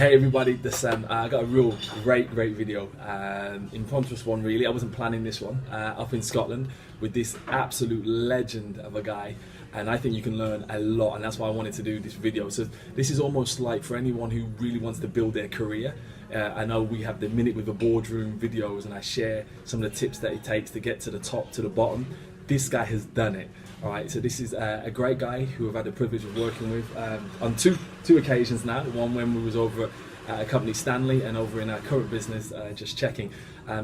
Hey everybody, I got a real great video, impromptu one really. I wasn't planning this one, up in Scotland with this absolute legend of a guy, and I think you can learn a lot, and that's why I wanted to do this video. So this is almost like for anyone who really wants to build their career. I know we have the Minute with a Boardroom videos, and I share some of the tips that it takes to get to the top, to the bottom. This guy has done it. All right, so this is a great guy who I've had the privilege of working with on two occasions now. One when we was over at a company, Stanley, and over in our current business, Just Checking.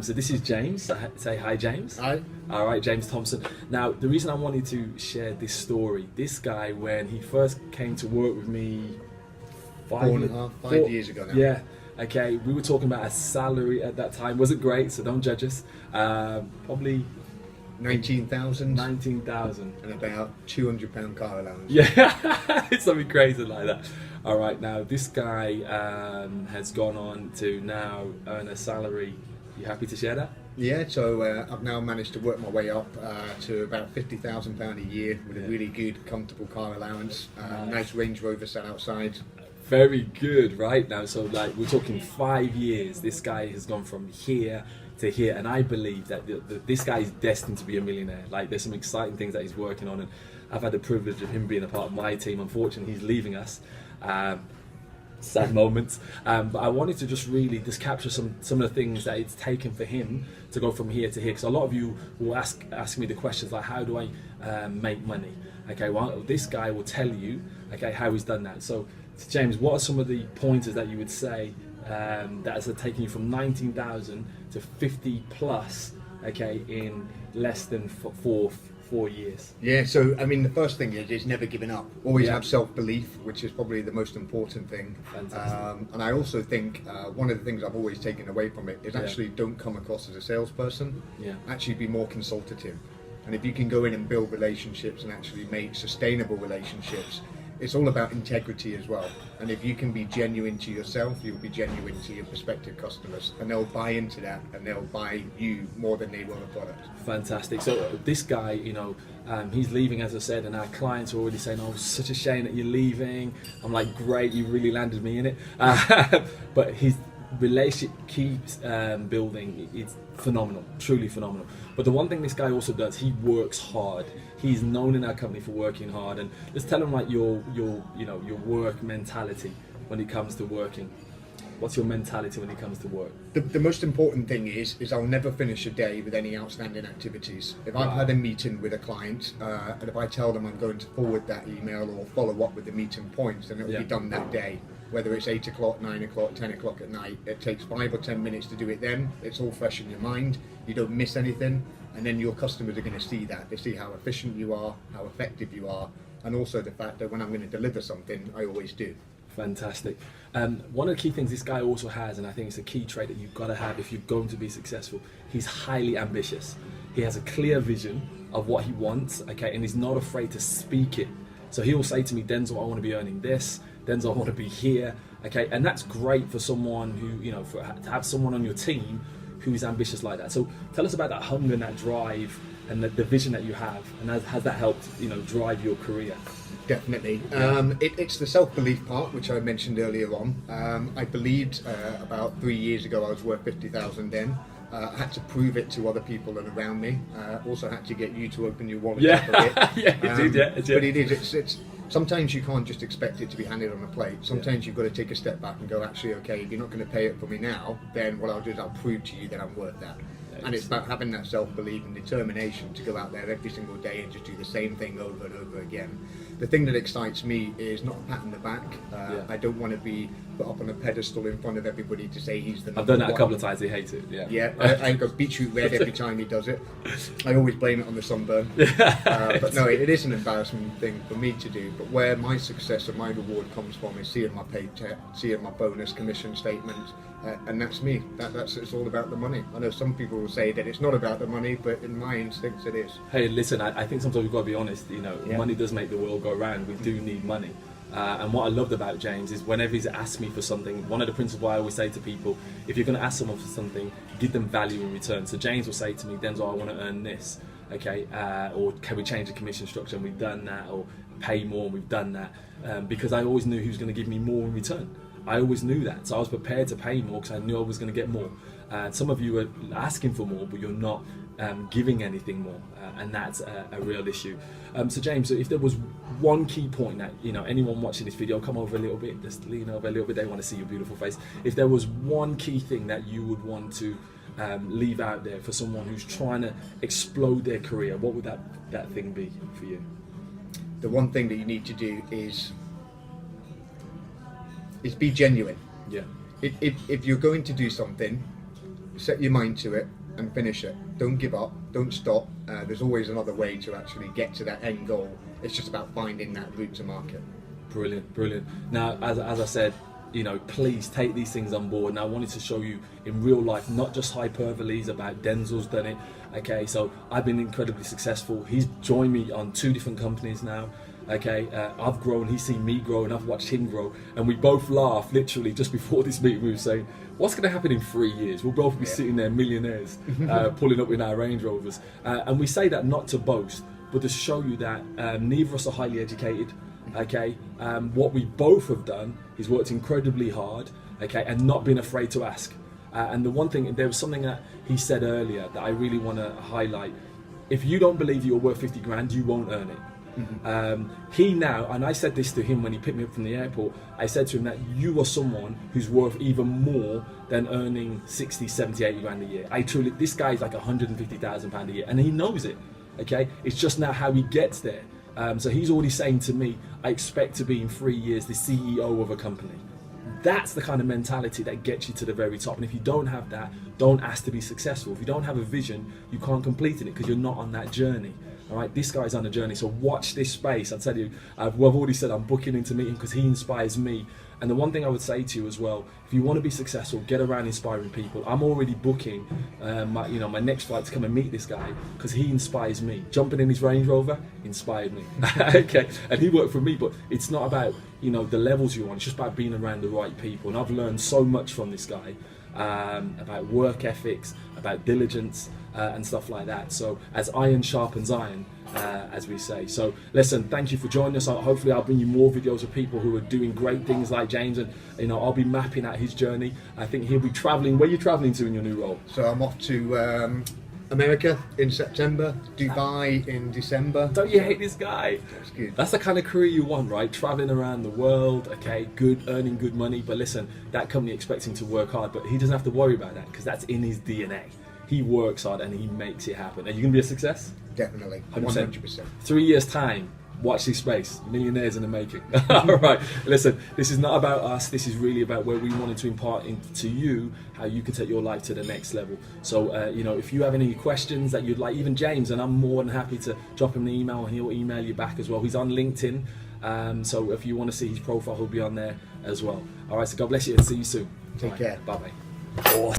So this is James. Say hi, James. Hi. All right, James Thomson. Now, the reason I wanted to share this story, this guy, when he first came to work with me 5 years ago now. Yeah. Okay, we were talking about a salary at that time. Wasn't great, so don't judge us. Probably 19,000. 19,000. And about £200 car allowance. Yeah, it's something crazy like that. All right, now this guy has gone on to now earn a salary. You happy to share that? Yeah, so I've now managed to work my way up to about £50,000 a year with a really good, comfortable car allowance. Nice Range Rover sat outside. Very good, right? Now, so like we're talking 5 years. This guy has gone from here to here, and I believe that this guy is destined to be a millionaire. Like, there's some exciting things that he's working on, and I've had the privilege of him being a part of my team. Unfortunately, he's leaving us. Sad moments, but I wanted to just really capture some of the things that it's taken for him to go from here to here, because a lot of you will ask me the questions like, how do I make money? Okay, well, this guy will tell you, okay, how he's done that. So James, what are some of the pointers that you would say that has taken you from 19,000 to 50 plus, okay, in less than four years? Yeah, so I mean, the first thing is never giving up. Always have self-belief, which is probably the most important thing. Fantastic. And I also think one of the things I've always taken away from it is actually don't come across as a salesperson. Yeah. Actually be more consultative. And if you can go in and build relationships and actually make sustainable relationships, it's all about integrity as well. And if you can be genuine to yourself, you'll be genuine to your prospective customers, and they'll buy into that, and they'll buy you more than they will a product. Fantastic. So this guy, you know, he's leaving, as I said, and our clients are already saying, "Oh, such a shame that you're leaving." I'm like, "Great, you really landed me in it." But his relationship keeps building. It's phenomenal, truly phenomenal. But the one thing this guy also does, he works hard. He's known in our company for working hard, and let's tell him like your work mentality when it comes to working. What's your mentality when it comes to work? The most important thing is I'll never finish a day with any outstanding activities. If I've had a meeting with a client, and if I tell them I'm going to forward that email or follow up with the meeting points, then it'll be done that day. Whether it's 8 o'clock, 9 o'clock, 10 o'clock at night, it takes 5 or 10 minutes to do it then. It's all fresh in your mind, you don't miss anything, and then your customers are going to see that. They see how efficient you are, how effective you are, and also the fact that when I'm going to deliver something, I always do. Fantastic. One of the key things this guy also has, and I think it's a key trait that you've got to have if you're going to be successful, he's highly ambitious. He has a clear vision of what he wants, okay, and he's not afraid to speak it. So he will say to me, "Denzel, I want to be earning this. Denzel, I want to be here." Okay, and that's great for someone who, you know, to have someone on your team who is ambitious like that. So tell us about that hunger and that drive and the vision that you have, and has that helped, you know, drive your career? Definitely. It's the self-belief part, which I mentioned earlier on. I believed about 3 years ago I was worth 50,000 then. I had to prove it to other people and around me. Also had to get you to open your wallet up a bit. Yeah, you did, yeah. But it is, it's sometimes you can't just expect it to be handed on a plate. Sometimes you've got to take a step back and go, actually, okay, if you're not going to pay it for me now, then what I'll do is I'll prove to you that I'm worth that. And it's about having that self-belief and determination to go out there every single day and just do the same thing over and over again. The thing that excites me is not a pat on the back. I don't want to be put up on a pedestal in front of everybody to say he's the number I've done that one. a couple of times, they hate it, yeah. Yeah, I go beetroot red every time he does it. I always blame it on the sunburn. But no, it is an embarrassing thing for me to do. But where my success and my reward comes from is seeing my paycheck, seeing my bonus commission statement, and that's me. It's all about the money. I know some people will say that it's not about the money, but in my instincts it is. Hey, listen, I think sometimes we've got to be honest, you know, money does make the world go round. We do need money. And what I loved about James is whenever he's asked me for something, one of the principles I always say to people, if you're going to ask someone for something, give them value in return. So James will say to me, "Denzel, I want to earn this, okay, or can we change the commission structure?" And we've done that, or pay more, and we've done that, because I always knew he was going to give me more in return. I always knew that, so I was prepared to pay more because I knew I was going to get more. Some of you are asking for more, but you're not giving anything more, and that's a real issue. So James, if there was one key point that, you know, anyone watching this video, come over a little bit, just lean over a little bit, they want to see your beautiful face. If there was one key thing that you would want to leave out there for someone who's trying to explode their career, what would that thing be for you? The one thing that you need to do is be genuine. Yeah. If you're going to do something, set your mind to it and finish it. Don't give up, don't stop. There's always another way to actually get to that end goal. It's just about finding that route to market. Brilliant, brilliant. Now, as I said, you know, please take these things on board. And I wanted to show you in real life, not just hyperboles about Denzel's done it. Okay, so I've been incredibly successful. He's joined me on 2 different companies now. Okay, I've grown, he's seen me grow, and I've watched him grow. And we both laughed literally just before this meeting. We were saying, what's going to happen in 3 years? We'll both be sitting there millionaires, pulling up in our Range Rovers. And we say that not to boast, but to show you that neither of us are highly educated. Okay, what we both have done is worked incredibly hard, okay, and not been afraid to ask. And the one thing, there was something that he said earlier that I really want to highlight. If you don't believe you're worth 50 grand, you won't earn it. He now, and I said this to him when he picked me up from the airport, I said to him that you are someone who's worth even more than earning 60, 70, 80 grand a year. This guy is like £150,000 a year, and he knows it. Okay, it's just now how he gets there. So he's already saying to me, I expect to be in 3 years the CEO of a company. That's the kind of mentality that gets you to the very top. And if you don't have that, don't ask to be successful. If you don't have a vision, you can't complete it because you're not on that journey. All right, this guy's on a journey, so watch this space. I tell you, I've already said I'm booking into meeting because he inspires me. And the one thing I would say to you as well, if you want to be successful, get around inspiring people. I'm already booking my next flight to come and meet this guy because he inspires me. Jumping in his Range Rover inspired me. Okay, and he worked for me, but it's not about, you know, the levels you want. It's just about being around the right people. And I've learned so much from this guy about work ethics, about diligence, and stuff like that. So as iron sharpens iron, as we say. So listen, thank you for joining us. Hopefully I'll bring you more videos of people who are doing great things like James, and you know, I'll be mapping out his journey. I think he'll be traveling. Where are you traveling to in your new role? So I'm off to America in September, Dubai in December. Don't you hate this guy? That's good. That's the kind of career you want, right? Traveling around the world, okay, good, earning good money. But listen, that company expects him to work hard, but he doesn't have to worry about that because that's in his DNA. He works hard and he makes it happen. Are you going to be a success? Definitely, 100%. 3 years time, watch this space. Millionaires in the making. All right, listen, this is not about us. This is really about where we wanted to impart into you how you can take your life to the next level. So, you know, if you have any questions that you'd like, even James, and I'm more than happy to drop him an email and he'll email you back as well. He's on LinkedIn. So if you want to see his profile, he'll be on there as well. All right, so God bless you and see you soon. Take care. Bye-bye.